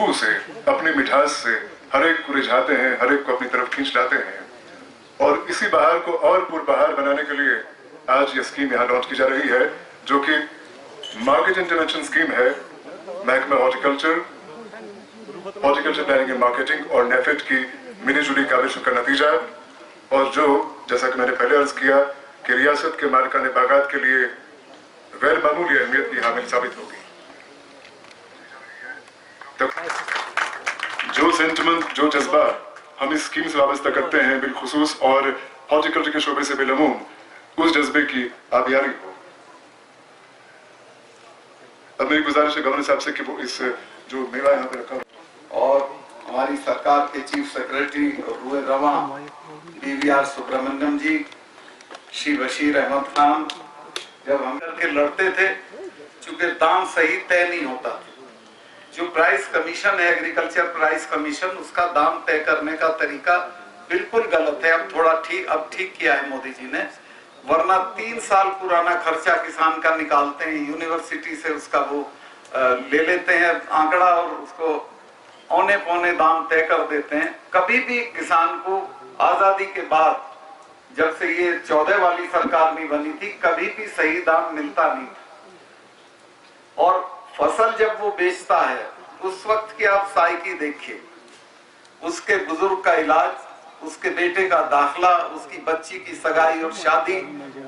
खुशबू से, अपनी मिठास से हर एक को रिझाते हैं, हर एक को अपनी तरफ खींच लाते हैं। और इसी बहार को और पुरबहार बनाने के लिए आज ये स्कीम यहाँ लॉन्च की जा रही है, जो कि मार्केट इंटरवेंशन स्कीम है। महकमा हॉर्टिकल्चर प्लानिंग एंड मार्केटिंग और नेफेड की मिली जुली काविशों का नतीजा, और जो जैसा कि मैंने पहले अर्ज किया कि रियासत के मालिकाने बागात के लिए गैर मामूली अहमियत की हामिल साबित होगी। तो जो सेंटिमेंट, जो जज्बा हम इस स्कीम से वाबस्ता करते हैं, बिलखुसूस और हॉर्टिकल्चर के शोबे से बेलमूम, उस जज्बे की आबियारी हो। अब मेरी गुजारिश है गवर्नर साहब से कि वो इस जो मेवा यहाँ पे रखा और हमारी सरकार के चीफ सेक्रेटरी रुए रवा DVR सुब्रमण्यम जी, श्री बशीर अहमद खान, जब हम करके लड़ते थे, चूंकि दाम सही तय नहीं होता था। जो प्राइस कमीशन है, एग्रीकल्चर प्राइस कमीशन, उसका दाम तय करने का तरीका बिल्कुल गलत है। अब ठीक किया है मोदी जी ने, वरना 3 साल पुराना खर्चा किसान का निकालते हैं, यूनिवर्सिटी से उसका वो ले लेते हैं आंकड़ा और उसको औने पौने दाम तय कर देते हैं। कभी भी किसान को आजादी के बाद, जब से ये 14 वाली सरकार नहीं बनी थी, कभी भी सही दाम मिलता नहीं था। और फसल जब वो बेचता है, उस वक्त की आप साइकी देखिए, उसके बुजुर्ग का इलाज, उसके बेटे का दाखला, उसकी बच्ची की सगाई और शादी,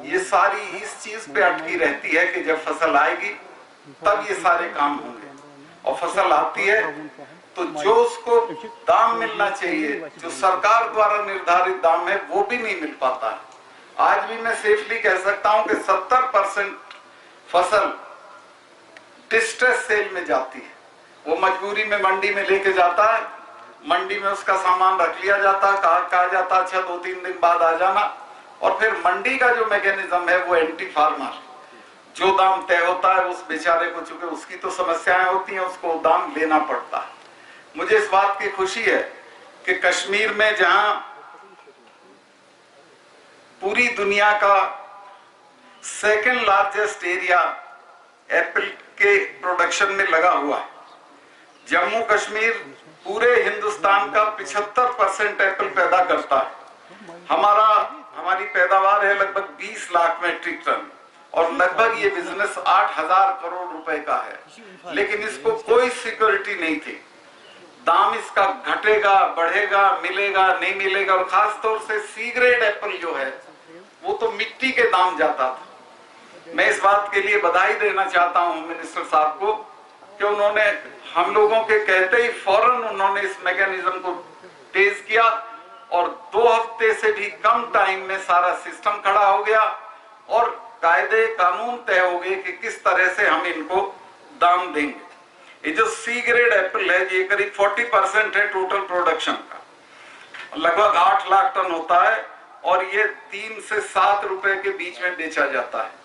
ये सारी इस चीज पे अटकी रहती है कि जब फसल आएगी तब ये सारे काम होंगे। और फसल आती है तो जो उसको दाम मिलना चाहिए, जो सरकार द्वारा निर्धारित दाम है, वो भी नहीं मिल पाता है। आज भी मैं सेफली कह सकता हूं कि 70% फसल डिस्ट्रेस सेल में जाती है। वो मजबूरी में मंडी में लेके जाता है, मंडी में उसका सामान रख लिया जाता, कहा जाता अच्छा 2-3 दिन बाद आ जाना। और फिर मंडी का जो मैकेनिज्म है वो एंटी फार्मर, जो दाम तय होता है उस बेचारे को, चूंकि उसकी तो समस्याएं होती हैं, उसको दाम लेना पड़ता है। मुझे इस बात की खुशी है कि कश्मीर में, जहां पूरी दुनिया का 2nd लार्जेस्ट एरिया एप्पल के प्रोडक्शन में लगा हुआ है, जम्मू कश्मीर पूरे हिंदुस्तान का 75% एप्पल पैदा करता है। हमारी पैदावार है लगभग 20 लाख मेट्रिक टन, और लगभग ये बिजनेस 8,000 करोड़ रुपए का है। लेकिन इसको कोई सिक्योरिटी नहीं थी, दाम इसका घटेगा, बढ़ेगा, मिलेगा, नहीं मिलेगा। और खास तौर से सी ग्रेड एप्पल जो है वो तो मिट्टी के दाम जाता था। मैं इस बात के लिए बधाई देना चाहता हूं मिनिस्टर साहब को कि उन्होंने हम लोगों के कहते ही फौरन उन्होंने इस मैकेनिज्म को तेज किया, और 2 हफ्ते से भी कम टाइम में सारा सिस्टम खड़ा हो गया और कायदे कानून तय हो गए कि किस तरह से हम इनको दाम देंगे। ये जो सी ग्रेड एप्पल है, ये करीब 40% है टोटल प्रोडक्शन का, लगभग 8 लाख टन होता है, और ये 3 से 7 रुपए के बीच में बेचा जाता है।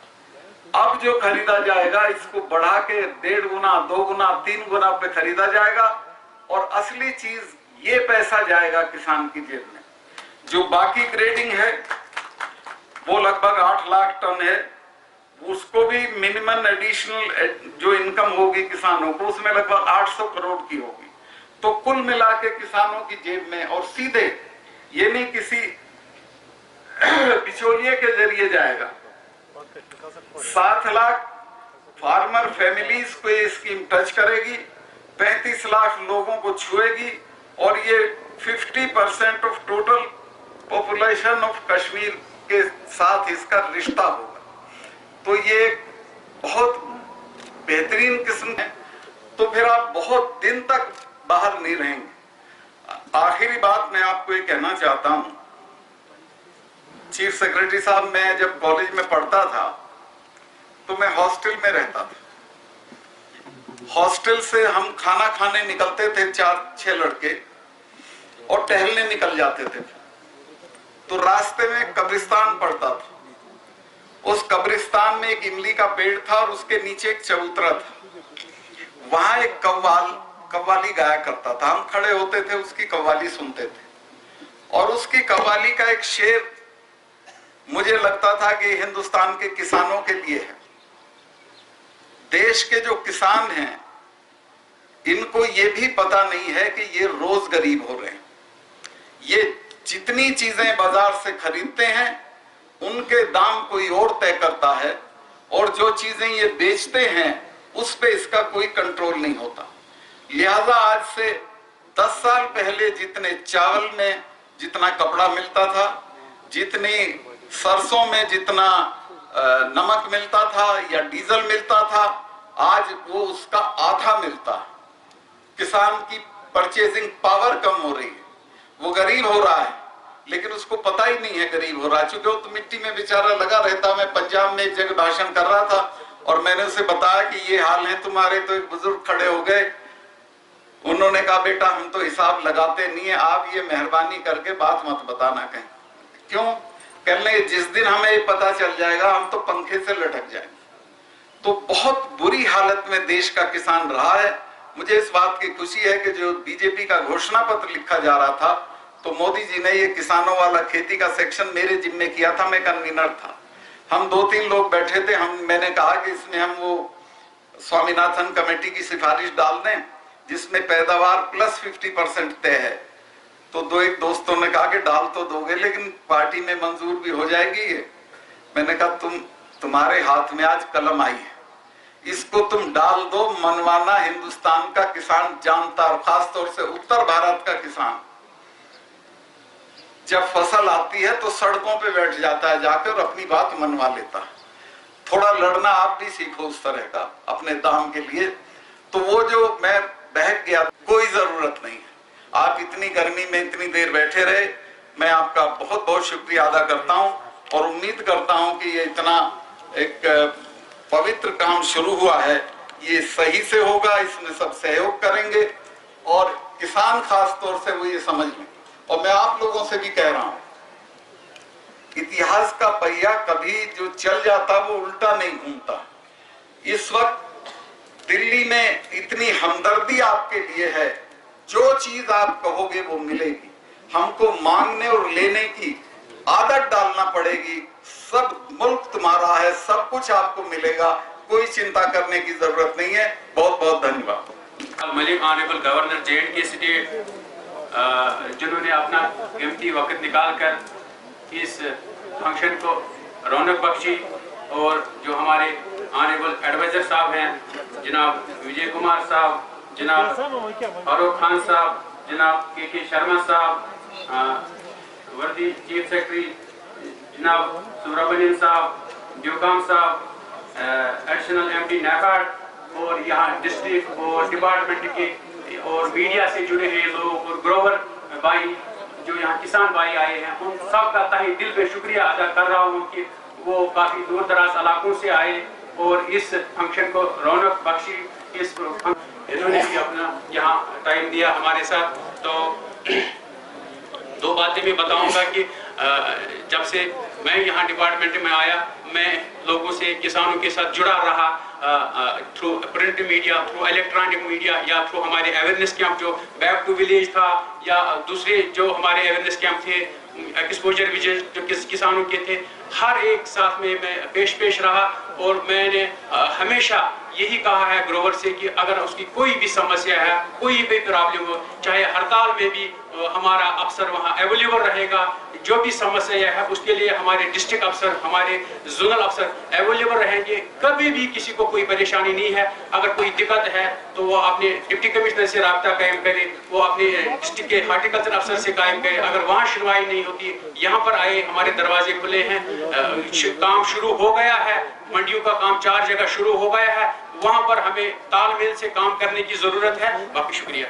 अब जो खरीदा जाएगा, इसको बढ़ा के 1.5 गुना, 2 गुना, 3 गुना पे खरीदा जाएगा, और असली चीज ये पैसा जाएगा किसान की जेब में। जो बाकी ग्रेडिंग है वो लगभग 8 लाख टन है, उसको भी मिनिमम एडिशनल जो इनकम होगी किसानों को, उसमें लगभग 800 करोड़ की होगी। तो कुल मिला के किसानों की जेब में, और सीधे, ये नहीं किसी बिचौलिए के जरिए जाएगा। 7 लाख फार्मर फैमिलीज को ये स्कीम टच करेगी, 35 लाख लोगों को छुएगी, और ये 50% of total population of Kashmir के साथ इसका रिश्ता होगा। तो ये बहुत बेहतरीन किस्म है। तो फिर आप बहुत दिन तक बाहर नहीं रहेंगे। आखिरी बात मैं आपको ये कहना चाहता हूं, चीफ सेक्रेटरी साहब, मैं जब कॉलेज में पढ़ता था तो मैं हॉस्टल में रहता था। हॉस्टल से हम खाना खाने निकलते थे 4-6 लड़के, और टहलने निकल जाते थे। तो रास्ते में कब्रिस्तान पड़ता था, उस कब्रिस्तान में एक इमली का पेड़ था और उसके नीचे एक चबूतरा था। वहां एक कव्वाली गाया करता था, हम खड़े होते थे, उसकी कव्वाली सुनते थे, और उसकी कव्वाली का एक शेर मुझे लगता था कि हिंदुस्तान के किसानों के लिए है। देश के जो किसान हैं, इनको ये भी पता नहीं है कि ये रोज गरीब हो रहे हैं। ये जितनी चीजें बाजार से खरीदते हैं उनके दाम कोई और तय करता है, और जो चीजें ये बेचते हैं उस पे इसका कोई कंट्रोल नहीं होता। लिहाजा आज से 10 साल पहले जितने चावल में जितना कपड़ा मिलता था, जितनी सरसों में जितना नमक मिलता था या डीजल मिलता था, आज वो उसका आधा मिलता है। किसान की परचेजिंग पावर कम हो रही है, वो गरीब हो रहा है, लेकिन उसको पता ही नहीं है गरीब हो रहा है, क्योंकि वो तो मिट्टी में बेचारा लगा रहता। मैं पंजाब में एक जगह भाषण कर रहा था और मैंने उसे बताया कि ये हाल है तुम्हारे, तो एक बुजुर्ग खड़े हो गए, उन्होंने कहा बेटा हम तो हिसाब लगाते नहीं है, आप ये मेहरबानी करके बात मत बताना कहीं। क्यों? कहने जिस दिन हमें ये पता चल जाएगा हम तो पंखे से लटक जाएंगे। तो बहुत बुरी हालत में देश का किसान रहा है। मुझे इस बात की खुशी है कि जो बीजेपी का घोषणा पत्र लिखा जा रहा था, तो मोदी जी ने ये किसानों वाला खेती का सेक्शन मेरे जिम्मे किया था, मैं कन्वीनर था। हम 2-3 लोग बैठे थे, मैंने कहा कि इसमें हम वो स्वामीनाथन कमेटी की सिफारिश डाल दें जिसमें पैदावार प्लस 50% तय है। तो 2-1 दोस्तों ने कहा कि डाल तो दोगे लेकिन पार्टी में मंजूर भी हो जाएगी ये। मैंने कहा तुम्हारे हाथ में आज कलम आई है, इसको तुम डाल दो, मनवाना हिंदुस्तान का किसान जानता, और खासतौर से उत्तर भारत का किसान जब फसल आती है तो सड़कों पे बैठ जाता है जाकर और अपनी बात मनवा लेता है। थोड़ा लड़ना आप भी सीखो उस तरह का अपने दाम के लिए। तो वो जो मैं बहक गया, कोई जरूरत नहीं है। आप इतनी गर्मी में इतनी देर बैठे रहे, मैं आपका बहुत बहुत शुक्रिया अदा करता हूं और उम्मीद करता हूं कि ये इतना एक पवित्र काम शुरू हुआ है, ये सही से होगा, इसमें सब सहयोग करेंगे और किसान खास तौर से वो ये समझ लें। और मैं आप लोगों से भी कह रहा हूं, इतिहास का पहिया कभी जो चल जाता वो उल्टा नहीं घूमता। इस वक्त दिल्ली में इतनी हमदर्दी आपके लिए है, जो चीज आप कहोगे वो मिलेगी। हमको मांगने और लेने की आदत डालना पड़ेगी। सब मुल्क तुम्हारा है, सब कुछ आपको मिलेगा, कोई चिंता करने की जरूरत नहीं है। बहुत बहुत धन्यवाद। Malik honourable governor J&K state, जिन्होंने अपना कीमती वक्त निकालकर इस फंक्शन को रौनक बख्शी, और जो हमारे ऑनरेबल एडवाइजर साहब हैं जनाब विजय कुमार साहब, जनाब फारूक खान साहब, जनाब के शर्मा साहब, वर्दी चीफ सेक्रेटरी जनाब सुब्रमण्यम साहब, ड्यूकाम साहब, एडिशनल MD NAFED, और यहाँ डिस्ट्रिक्ट और डिपार्टमेंट के और मीडिया से जुड़े हुए लोग और ग्रोवर भाई जो यहाँ किसान भाई आए हैं, उन सब का तहे दिल में शुक्रिया अदा कर रहा हूँ कि वो काफ़ी दूर दराज इलाकों से आए और इस फंक्शन को रौनक बख्शी। इन्होंने भी अपना यहाँ टाइम दिया हमारे साथ। तो 2 बातें मैं बताऊंगा कि जब से मैं यहाँ डिपार्टमेंट में आया, मैं लोगों से, किसानों के साथ जुड़ा रहा, through print media, through electronic media, या थ्रू हमारे अवेयरनेस कैंप जो बैक टू विलेज था, या दूसरे जो हमारे अवेयरनेस कैंप थे, एक्सपोजर विजिट जो किसानों के थे, हर एक साथ में मैं पेश रहा। और मैंने हमेशा यही कहा है ग्रोवर से कि अगर उसकी कोई भी समस्या है, कोई भी प्रॉब्लम हो, चाहे हड़ताल में भी हमारा अफसर वहाँ अवेलेबल रहेगा। जो भी समस्या है उसके लिए हमारे डिस्ट्रिक्ट अफसर, हमारे जोनल अफसर अवेलेबल रहेंगे। कभी भी किसी को कोई परेशानी नहीं है। अगर कोई दिक्कत है तो वो अपने डिप्टी कमिश्नर से रब्ता कायम करे, वो अपने डिस्ट्रिक्ट के हार्टिकल्चर अफसर से कायम करे। अगर वहाँ सुनवाई नहीं होती, यहाँ पर आए, हमारे दरवाजे खुले हैं, काम शुरू हो गया है, मंडियों का काम 4 जगह शुरू हो गया है, वहाँ पर हमें तालमेल से काम करने की जरूरत है। बाकी शुक्रिया।